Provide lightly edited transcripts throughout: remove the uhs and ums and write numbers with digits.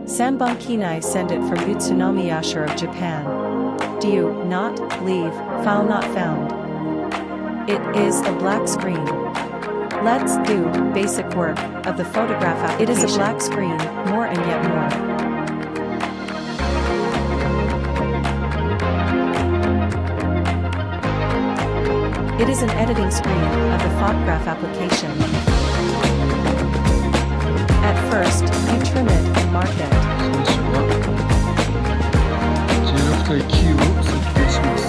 Sanbon Kinai send it from Utsunami Yashir of Japan. Do not leave, file not found. It is a black screen. Let's do basic work of the photograph application. It is a black screen, more and yet more. It is an editing screen of the photograph application. At first, you trim it and mark it. 最初は16対9を設定します。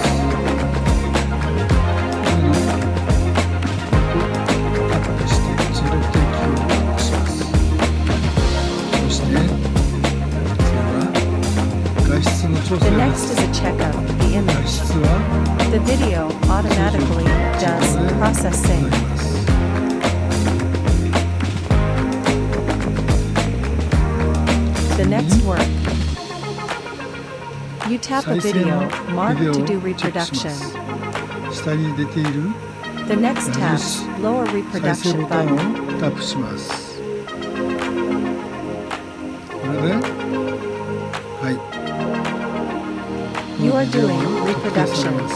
タップして16対9を押します。そして次は画質の調整 The で next す。 is a check of the 画 image. 質は The video automatically does processing. The next work. You tap a video marked to do reproduction. 下に出ている The next tab, lower 再生 reproduction ボタンを button. タップします。これで、はい。 You are ビデオ doing が特定され reproduction. ます。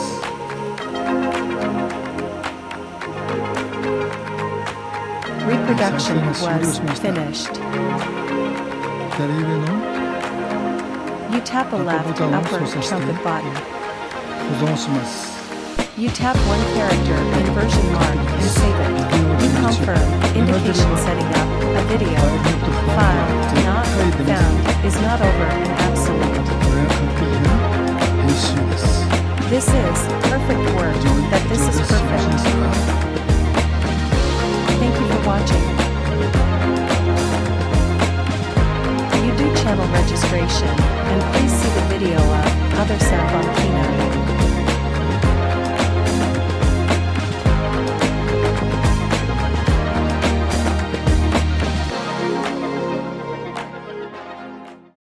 Reproduction was finished. 左上の You tap a left upper trumpet button. 保存します。You tap one character in version mark and save it. You confirm indication setting up a video. File not found is not over and absolute. これは完璧な編集です。 This is perfect work that this is perfect. Thank you for watching. You do channel registration and please see the